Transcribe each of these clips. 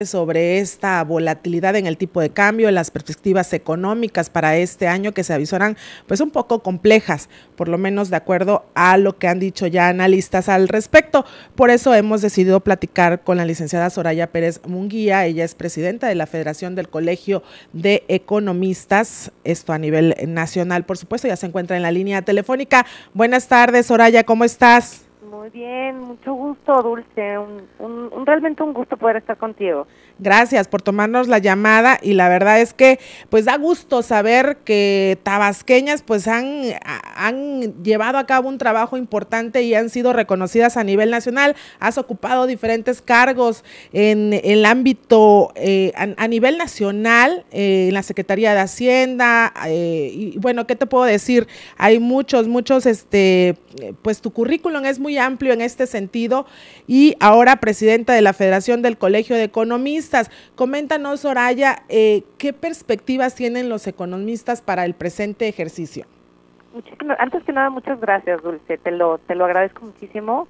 sobre esta volatilidad en el tipo de cambio, las perspectivas económicas para este año que se avisoran pues un poco complejas, por lo menos de acuerdo a lo que han dicho ya analistas al respecto. Por eso hemos decidido platicar con la licenciada Soraya Pérez Munguía. Ella es presidenta de la Federación del Colegio de Economistas, esto a nivel nacional, por supuesto, ya se encuentra en la línea telefónica. Buenas tardes, Soraya, ¿cómo estás? Muy bien, mucho gusto, Dulce. Realmente un gusto poder estar contigo. Gracias por tomarnos la llamada y la verdad es que pues da gusto saber que tabasqueñas pues han llevado a cabo un trabajo importante y han sido reconocidas a nivel nacional. Has ocupado diferentes cargos en el ámbito a nivel nacional, en la Secretaría de Hacienda, y bueno, ¿qué te puedo decir? Hay muchos, pues tu currículum es muy amplio en este sentido y ahora presidenta de la Federación del Colegio de Economistas. Coméntanos, Soraya, ¿qué perspectivas tienen los economistas para el presente ejercicio? Antes que nada, muchas gracias, Dulce. Te lo agradezco muchísimo.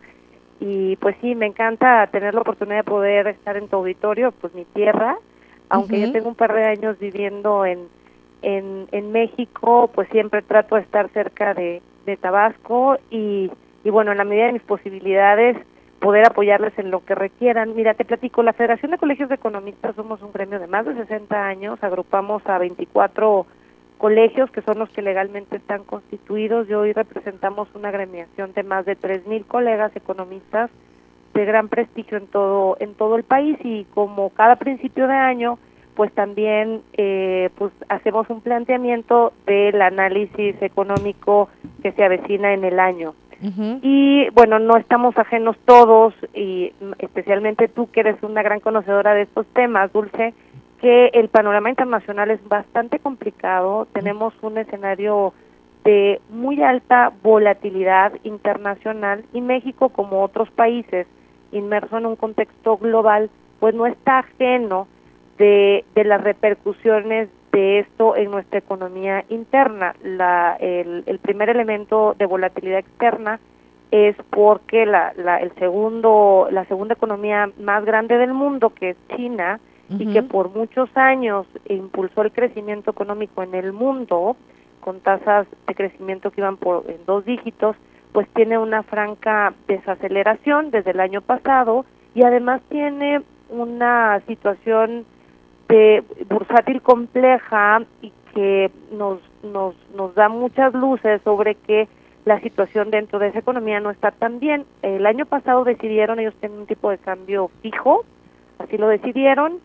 Y pues sí, me encanta tener la oportunidad de poder estar en tu auditorio, pues mi tierra, aunque yo tengo un par de años viviendo en México, pues siempre trato de estar cerca de Tabasco y bueno, en la medida de mis posibilidades, poder apoyarles en lo que requieran. Mira, te platico, la Federación de Colegios de Economistas somos un gremio de más de 60 años, agrupamos a 24 colegios que son los que legalmente están constituidos y hoy representamos una gremiación de más de 3,000 colegas economistas de gran prestigio en todo el país y como cada principio de año pues también pues hacemos un planteamiento del análisis económico que se avecina en el año. Y bueno, no estamos ajenos todos, y especialmente tú que eres una gran conocedora de estos temas, Dulce, que el panorama internacional es bastante complicado. Tenemos un escenario de muy alta volatilidad internacional y México, como otros países, inmerso en un contexto global, pues no está ajeno de las repercusiones de esto en nuestra economía interna. El primer elemento de volatilidad externa es porque la segunda economía más grande del mundo, que es China, y que por muchos años impulsó el crecimiento económico en el mundo, con tasas de crecimiento que iban en 2 dígitos, pues tiene una franca desaceleración desde el año pasado y además tiene una situación de bursátil compleja y que nos da muchas luces sobre que la situación dentro de esa economía no está tan bien. El año pasado decidieron, ellos tienen un tipo de cambio fijo, así lo decidieron,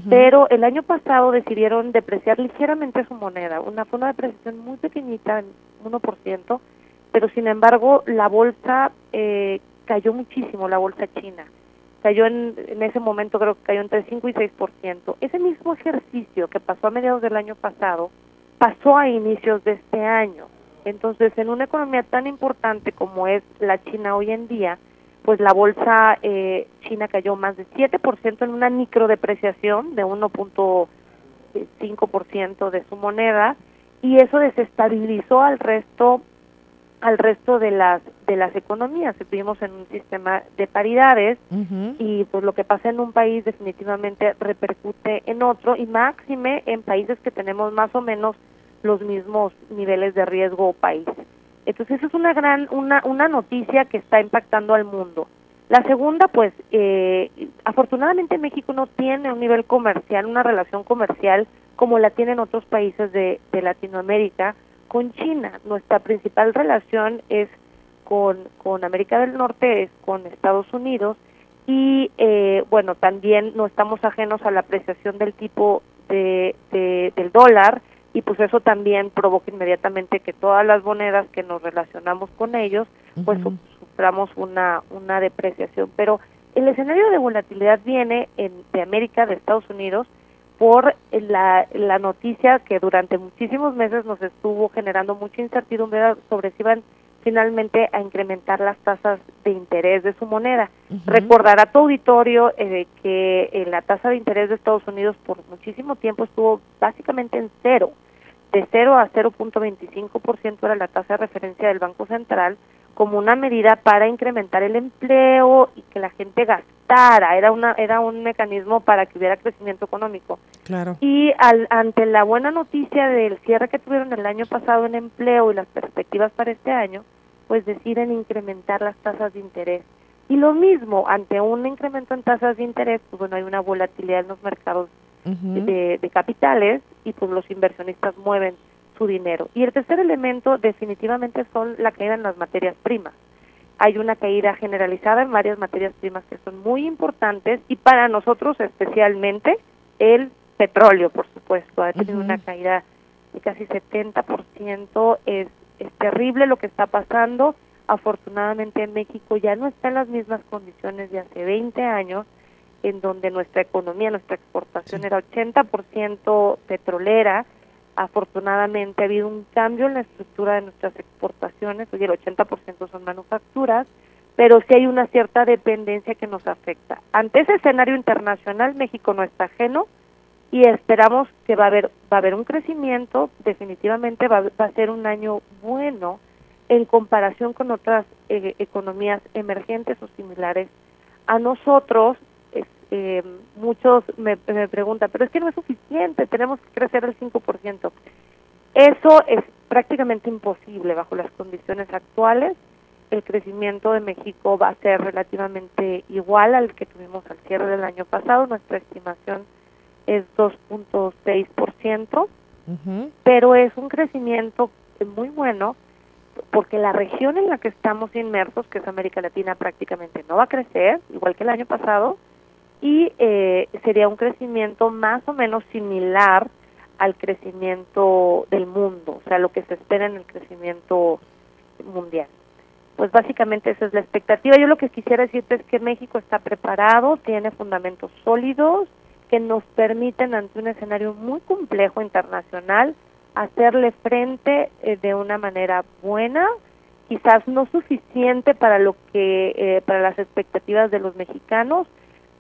pero el año pasado decidieron depreciar ligeramente su moneda, fue una depreciación muy pequeñita, 1%, pero sin embargo la bolsa cayó muchísimo, la bolsa china. Cayó en ese momento, creo que cayó entre 5 y 6%. Ese mismo ejercicio que pasó a mediados del año pasado, pasó a inicios de este año. Entonces, en una economía tan importante como es la China hoy en día, pues la bolsa china cayó más de 7% en una microdepreciación de 1.5% de su moneda, y eso desestabilizó al resto de las economías. Vivimos en un sistema de paridades y pues lo que pasa en un país definitivamente repercute en otro, y máxime en países que tenemos más o menos los mismos niveles de riesgo país. Entonces es una noticia que está impactando al mundo. La segunda, pues afortunadamente México no tiene un nivel comercial, una relación comercial como la tienen otros países de Latinoamérica con China. Nuestra principal relación es con América del Norte, es con Estados Unidos, y bueno, también no estamos ajenos a la apreciación del tipo del dólar, y pues eso también provoca inmediatamente que todas las monedas que nos relacionamos con ellos, pues suframos una depreciación. Pero el escenario de volatilidad viene de América, de Estados Unidos, por la noticia que durante muchísimos meses nos estuvo generando mucha incertidumbre sobre si iban finalmente a incrementar las tasas de interés de su moneda. Recordará tu auditorio que la tasa de interés de Estados Unidos por muchísimo tiempo estuvo básicamente en cero. De 0 a 0.25% era la tasa de referencia del Banco Central, como una medida para incrementar el empleo y que la gente gastara, era un mecanismo para que hubiera crecimiento económico. Claro. Y ante la buena noticia del cierre que tuvieron el año pasado en empleo y las perspectivas para este año, pues deciden incrementar las tasas de interés. Y lo mismo, ante un incremento en tasas de interés, pues bueno, hay una volatilidad en los mercados de capitales y pues los inversionistas mueven su dinero. Y el tercer elemento definitivamente son la caída en las materias primas. Hay una caída generalizada en varias materias primas que son muy importantes y para nosotros especialmente el petróleo, por supuesto, ha tenido una caída de casi 70%, es terrible lo que está pasando. Afortunadamente México ya no está en las mismas condiciones de hace 20 años, en donde nuestra economía, nuestra exportación era 80% petrolera. Afortunadamente ha habido un cambio en la estructura de nuestras exportaciones, hoy el 80% son manufacturas, pero sí hay una cierta dependencia que nos afecta. Ante ese escenario internacional, México no está ajeno y esperamos que va a haber un crecimiento, definitivamente va a ser un año bueno en comparación con otras economías emergentes o similares a nosotros. Muchos me preguntan, pero es que no es suficiente, tenemos que crecer el 5%. Eso es prácticamente imposible bajo las condiciones actuales. El crecimiento de México va a ser relativamente igual al que tuvimos al cierre del año pasado. Nuestra estimación es 2.6%, pero es un crecimiento muy bueno porque la región en la que estamos inmersos, que es América Latina, prácticamente no va a crecer, igual que el año pasado, y sería un crecimiento más o menos similar al crecimiento del mundo, o sea, lo que se espera en el crecimiento mundial. Pues básicamente esa es la expectativa. Yo lo que quisiera decirte es que México está preparado, tiene fundamentos sólidos que nos permiten ante un escenario muy complejo internacional hacerle frente de una manera buena, quizás no suficiente para lo que para las expectativas de los mexicanos,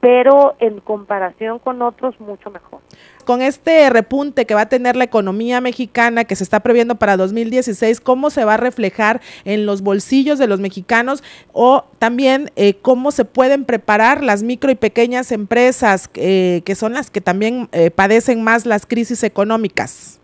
pero en comparación con otros mucho mejor. Con este repunte que va a tener la economía mexicana que se está previendo para 2016, ¿cómo se va a reflejar en los bolsillos de los mexicanos? O también, ¿cómo se pueden preparar las micro y pequeñas empresas que son las que también padecen más las crisis económicas?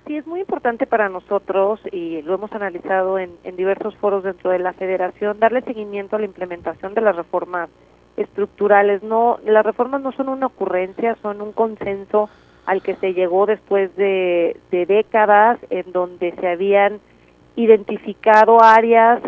Sí, es muy importante para nosotros, y lo hemos analizado en diversos foros dentro de la Federación, darle seguimiento a la implementación de las reformas estructurales. No, las reformas no son una ocurrencia, son un consenso al que se llegó después de décadas en donde se habían identificado áreas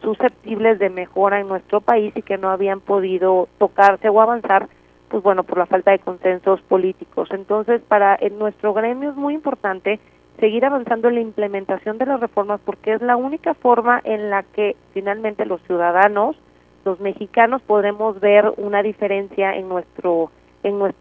susceptibles de mejora en nuestro país y que no habían podido tocarse o avanzar, pues bueno, por la falta de consensos políticos. Entonces, en nuestro gremio es muy importante seguir avanzando en la implementación de las reformas porque es la única forma en la que finalmente los ciudadanos, los mexicanos, podremos ver una diferencia en nuestro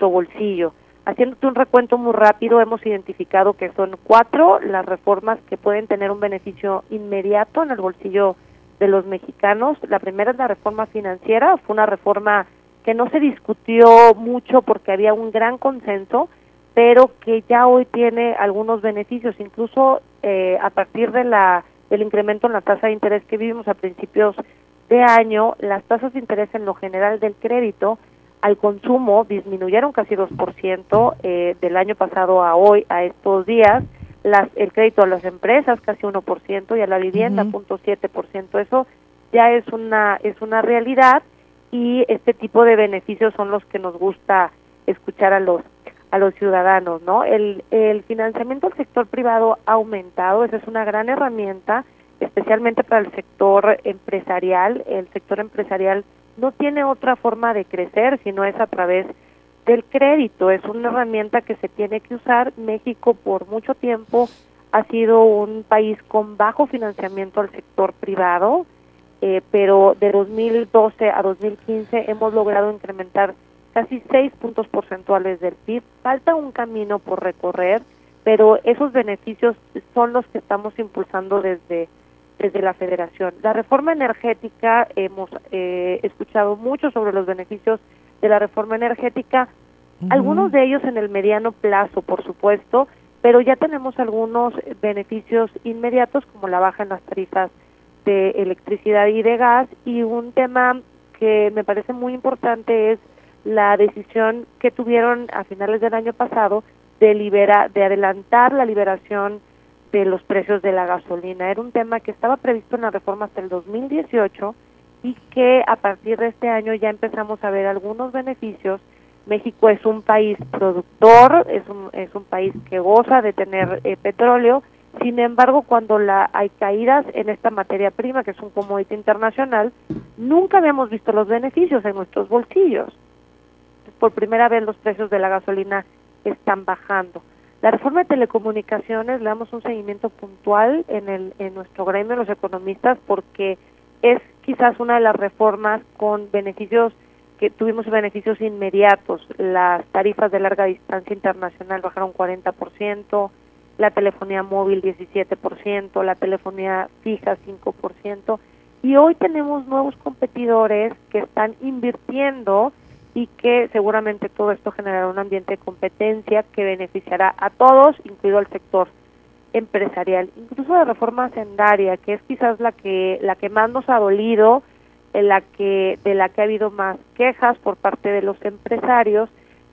bolsillo. Haciéndote un recuento muy rápido, hemos identificado que son 4 las reformas que pueden tener un beneficio inmediato en el bolsillo de los mexicanos. La primera es la reforma financiera. Fue una reforma que no se discutió mucho porque había un gran consenso, pero que ya hoy tiene algunos beneficios, incluso a partir del incremento en la tasa de interés que vivimos a principios de año. Las tasas de interés en lo general del crédito al consumo disminuyeron casi 2% del año pasado a hoy, a estos días. El crédito a las empresas casi 1% y a la vivienda 0.7%. Eso ya es una realidad y este tipo de beneficios son los que nos gusta escuchar a los ciudadanos, ¿no? El financiamiento al sector privado ha aumentado. Esa es una gran herramienta, especialmente para el sector empresarial. El sector empresarial no tiene otra forma de crecer sino es a través del crédito. Es una herramienta que se tiene que usar. México por mucho tiempo ha sido un país con bajo financiamiento al sector privado, pero de 2012 a 2015 hemos logrado incrementar casi 6 puntos porcentuales del PIB. Falta un camino por recorrer, pero esos beneficios son los que estamos impulsando desde la Federación. La reforma energética, hemos escuchado mucho sobre los beneficios de la reforma energética, algunos de ellos en el mediano plazo, por supuesto, pero ya tenemos algunos beneficios inmediatos como la baja en las tarifas de electricidad y de gas, y un tema que me parece muy importante es la decisión que tuvieron a finales del año pasado de adelantar la liberación de los precios de la gasolina. Era un tema que estaba previsto en la reforma hasta el 2018 y que a partir de este año ya empezamos a ver algunos beneficios. México es un país productor, es un país que goza de tener petróleo. Sin embargo, cuando hay caídas en esta materia prima, que es un commodity internacional, nunca habíamos visto los beneficios en nuestros bolsillos. Por primera vez los precios de la gasolina están bajando. La reforma de telecomunicaciones, le damos un seguimiento puntual en nuestro gremio, los economistas, porque es quizás una de las reformas con beneficios, que tuvimos beneficios inmediatos. Las tarifas de larga distancia internacional bajaron 40%, la telefonía móvil 17%, la telefonía fija 5%, y hoy tenemos nuevos competidores que están invirtiendo y que seguramente todo esto generará un ambiente de competencia que beneficiará a todos, incluido al sector empresarial. Incluso la reforma hacendaria, que es quizás la que más nos ha dolido, de la que ha habido más quejas por parte de los empresarios,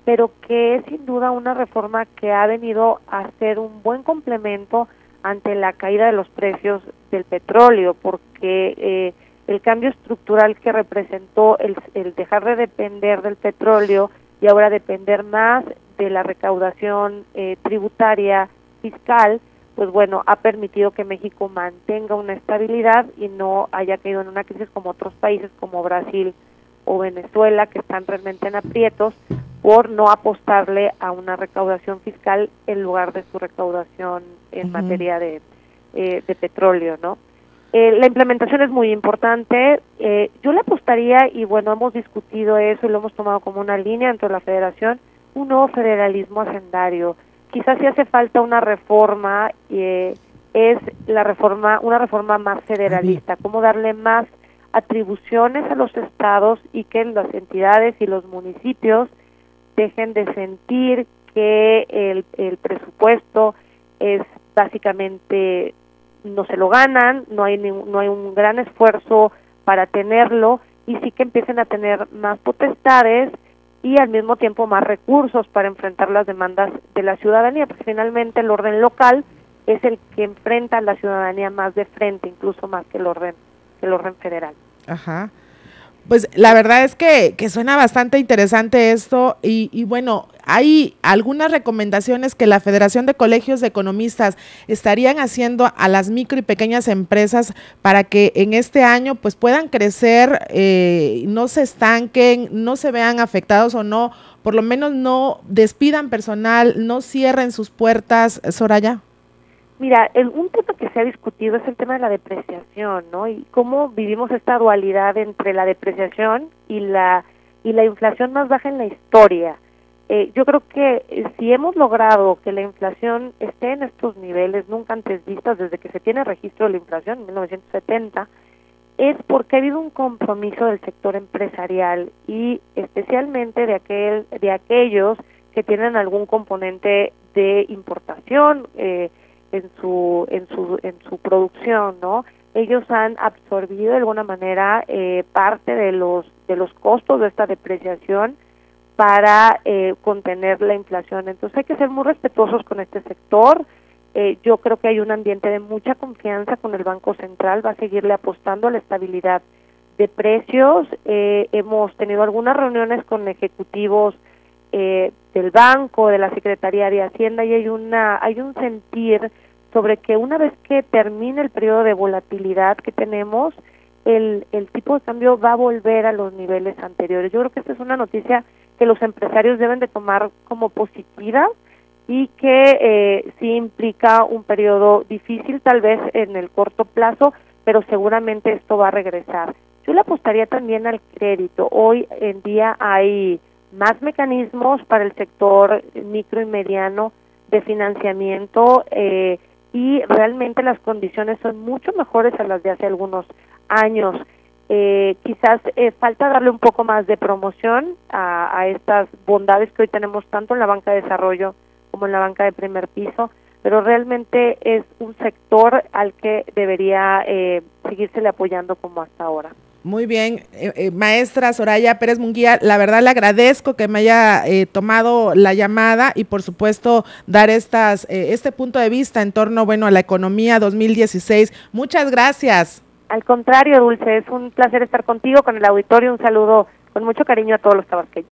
pero que es sin duda una reforma que ha venido a ser un buen complemento ante la caída de los precios del petróleo, porque el cambio estructural que representó el dejar de depender del petróleo y ahora depender más de la recaudación tributaria fiscal, pues bueno, ha permitido que México mantenga una estabilidad y no haya caído en una crisis como otros países como Brasil o Venezuela, que están realmente en aprietos por no apostarle a una recaudación fiscal en lugar de su recaudación en materia de petróleo, ¿no? La implementación es muy importante. Yo le apostaría, y bueno, hemos discutido eso y lo hemos tomado como una línea dentro de la Federación, un nuevo federalismo hacendario. Quizás si hace falta una reforma, es una reforma más federalista, cómo darle más atribuciones a los estados y que las entidades y los municipios dejen de sentir que el presupuesto es básicamente, no se lo ganan, no hay un gran esfuerzo para tenerlo, y sí que empiecen a tener más potestades y al mismo tiempo más recursos para enfrentar las demandas de la ciudadanía, porque finalmente el orden local es el que enfrenta a la ciudadanía más de frente, incluso más que el orden federal. Ajá. Pues la verdad es que suena bastante interesante esto y bueno, hay algunas recomendaciones que la Federación de Colegios de Economistas estarían haciendo a las micro y pequeñas empresas para que en este año pues puedan crecer, no se estanquen, no se vean afectados o no, por lo menos no despidan personal, no cierren sus puertas, Soraya. Mira, un tema que se ha discutido es el tema de la depreciación, ¿no? Y cómo vivimos esta dualidad entre la depreciación y la inflación más baja en la historia. Yo creo que si hemos logrado que la inflación esté en estos niveles nunca antes vistos desde que se tiene registro de la inflación en 1970, es porque ha habido un compromiso del sector empresarial y especialmente de aquellos que tienen algún componente de importación en su producción, ¿no? Ellos han absorbido de alguna manera parte de los costos de esta depreciación para contener la inflación. Entonces hay que ser muy respetuosos con este sector. Yo creo que hay un ambiente de mucha confianza con el Banco Central, va a seguirle apostando a la estabilidad de precios. Hemos tenido algunas reuniones con ejecutivos del banco, de la Secretaría de Hacienda, y hay un sentir sobre que una vez que termine el periodo de volatilidad que tenemos, el tipo de cambio va a volver a los niveles anteriores. Yo creo que esta es una noticia que los empresarios deben de tomar como positiva y que sí implica un periodo difícil tal vez en el corto plazo, pero seguramente esto va a regresar. Yo le apostaría también al crédito. Hoy en día hay más mecanismos para el sector micro y mediano de financiamiento y realmente las condiciones son mucho mejores a las de hace algunos años. Quizás falta darle un poco más de promoción a estas bondades que hoy tenemos tanto en la banca de desarrollo como en la banca de primer piso, pero realmente es un sector al que debería seguírsele apoyando como hasta ahora. Muy bien, maestra Soraya Pérez Munguía, la verdad le agradezco que me haya tomado la llamada y por supuesto dar este punto de vista en torno, bueno, a la economía 2016. Muchas gracias. Al contrario, Dulce, es un placer estar contigo, con el auditorio. Un saludo con mucho cariño a todos los tabasqueños.